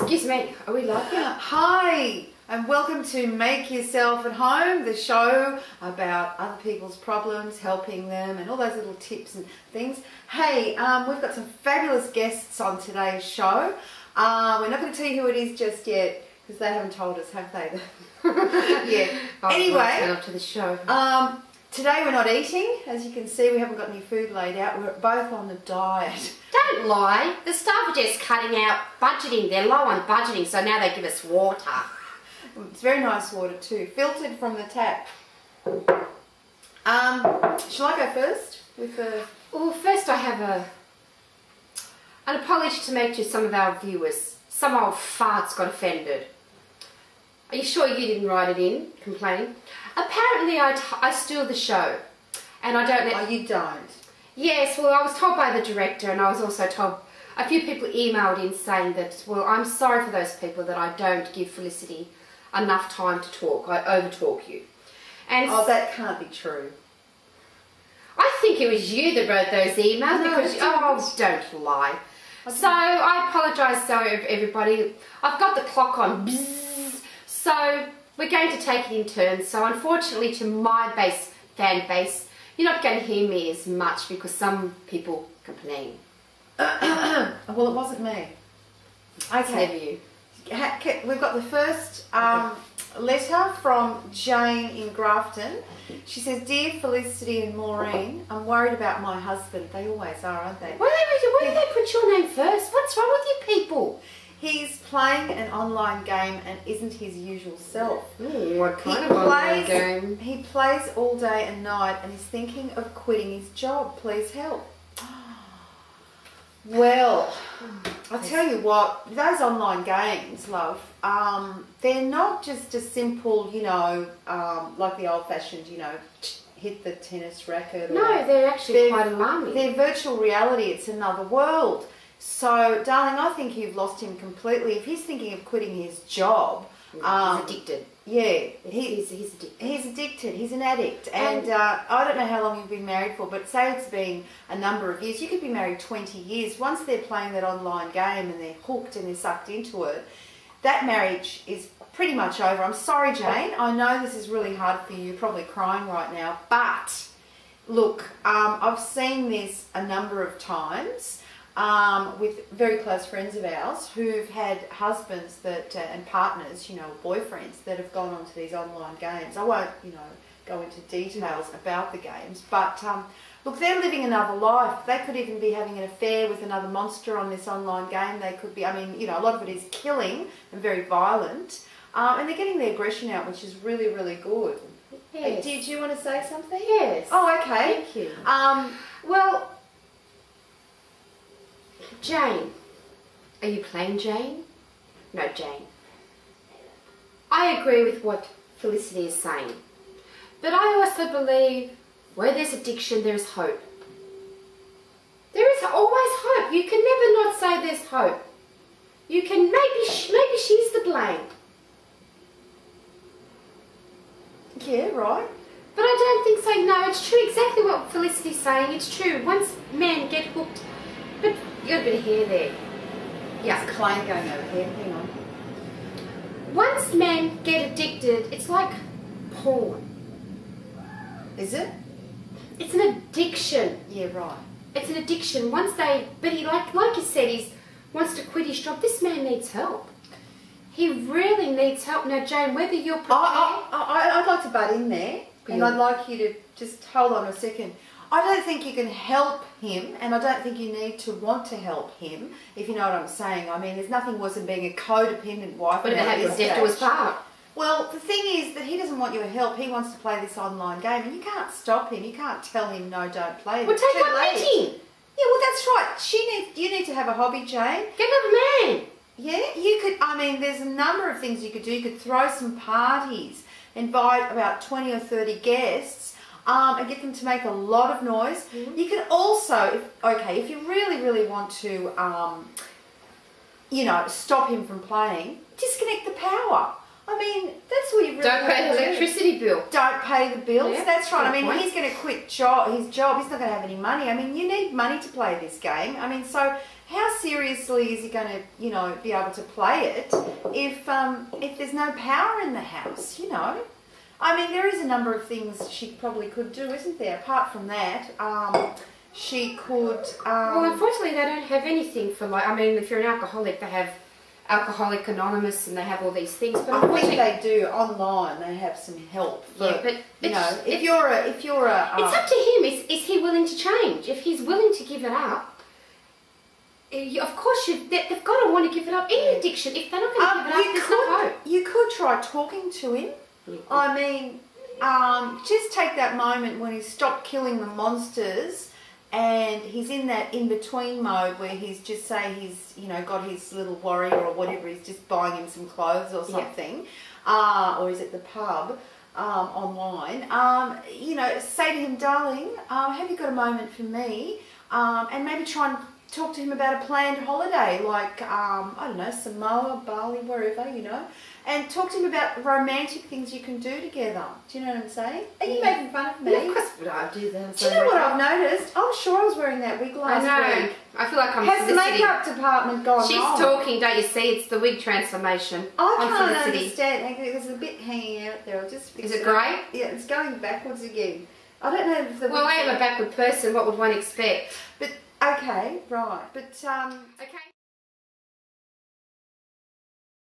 Excuse me, are we live yet? Hi, and welcome to Make Yourself at Home, the show about other people's problems, helping them, and all those little tips and things. Hey, we've got some fabulous guests on today's show. We're not going to tell you who it is just yet, because they haven't told us, have they? Yeah. Anyway, turn up to the show. Today we're not eating. As you can see, we haven't got any food laid out. We're both on the diet. Don't lie. The staff are just cutting out budgeting. They're low on budgeting, so now they give us water. It's very nice water too, filtered from the tap. Shall I go first with the... Well, first I have an apology to make to some of our viewers. Some old farts got offended. Are you sure you didn't write it in, complaining? Apparently I steal the show, and I don't let... Oh, you don't? Yes, well, I was told by the director, and I was also told... A few people emailed in saying that, well, I'm sorry for those people that I don't give Felicity enough time to talk. I overtalk you. And oh, that can't be true. I think it was you that wrote those emails, No, because... Oh, don't lie. So, I apologise, so everybody. I've got the clock on. Bzzz. So, we're going to take it in turns. So, unfortunately, to my fan base, you're not going to hear me as much because some people complain. Well, it wasn't me. Okay. We've got the first letter from Jane in Grafton. She says, "Dear Felicity and Maureen, I'm worried about my husband." They always are, aren't they? Why do they put your name first? What's wrong with you people? He's playing an online game and isn't his usual self. What kind of online game? He plays all day and night and is thinking of quitting his job. Please help. Well, I'll tell you what, those online games, love, they're not just a simple, you know, like the old-fashioned, you know, hit the tennis racket. No, they're actually quite alarming. They're virtual reality. It's another world. So, darling, I think you've lost him completely. If he's thinking of quitting his job... he's addicted. Yeah. He's addicted. He's addicted. He's an addict. And I don't know how long you've been married for, but say it's been a number of years. You could be married 20 years. Once they're playing that online game and they're hooked and they're sucked into it, that marriage is pretty much over. I'm sorry, Jane. I know this is really hard for you. You're probably crying right now. But, look, I've seen this a number of times. With very close friends of ours who've had husbands that and partners, you know, boyfriends that have gone onto these online games. I won't, you know, go into details about the games, but look, they're living another life. They could even be having an affair with another monster on this online game. They could be, I mean, you know, a lot of it is killing and very violent, and they're getting the aggression out, which is really, really good. Yes. Did you want to say something? Yes. Oh, okay. Thank you. Well, Jane. Are you playing Jane? No, Jane. I agree with what Felicity is saying. But I also believe where there's addiction, there is hope. There is always hope. You can never not say there's hope. You can, maybe she's the blame. yeah, right. But I don't think so. No, it's true. Exactly what Felicity's saying. It's true. Once men get hooked... But you got a bit of hair there. Yeah, it's Klein going over here. Hang on. Once men get addicted, it's like porn. Is it? It's an addiction. Yeah, right. It's an addiction. Once they... But he, like you said, he wants to quit his job. This man needs help. He really needs help. Now, Jane, whether you're prepared... I'd like to butt in there. And I'd like you to just hold on a second. I don't think you can help him, and I don't think you need to want to help him, if you know what I'm saying. I mean, there's nothing worse than being a codependent wife. But it happens deaf to his part. Well, the thing is that he doesn't want your help. He wants to play this online game, and you can't stop him. You can't tell him, no, don't play. Well, take up knitting. Yeah, well, that's right. You need to have a hobby, Jane. Get another man. Yeah, you could, I mean, there's a number of things you could do. You could throw some parties, invite about 20 or 30 guests, and get them to make a lot of noise. Mm-hmm. You can also, if you really, really want to, you know, stop him from playing, disconnect the power. I mean, that's what you really Don't pay the do. electricity bill. Don't pay the bills. Yeah, That's right. I good mean, point. he's going to quit his job. He's not going to have any money. I mean, you need money to play this game. I mean, so how seriously is he going to, you know, be able to play it if there's no power in the house, you know? I mean, there is a number of things she probably could do, isn't there? Apart from that, she could... well, unfortunately, they don't have anything for, like, I mean, if you're an alcoholic, they have Alcoholic Anonymous and they have all these things. But I think they do online. They have some help. For, yeah, but you know, if you're a, it's up to him. Is he willing to change? If he's willing to give it up, of course they've got to want to give it up. Any addiction, if they're not going to give it up, there's no hope. You could try talking to him. I mean, just take that moment when he stopped killing the monsters and he's in that in-between mode where he's just say he's, you know, got his little warrior or whatever, he's just buying him some clothes or something, or he's at the pub online, you know, say to him, darling, have you got a moment for me? And maybe try and talk to him about a planned holiday, like, I don't know, Samoa, Bali, wherever, you know, and talk to him about romantic things you can do together. Do you know what I'm saying? Are you making fun of me? Yeah, of course would I do that. Do you know what I've noticed? I'm sure I was wearing that wig last week. I feel like I'm Has the Felicity. makeup department gone She's wrong? talking, don't you see? It's the wig transformation. I on can't Felicity. understand. There's a bit hanging out there. I'll just fix Is it grey? Yeah, it's going backwards again. I don't know if the... Well, I am a backward person. What would one expect? But, okay, right. But, Okay.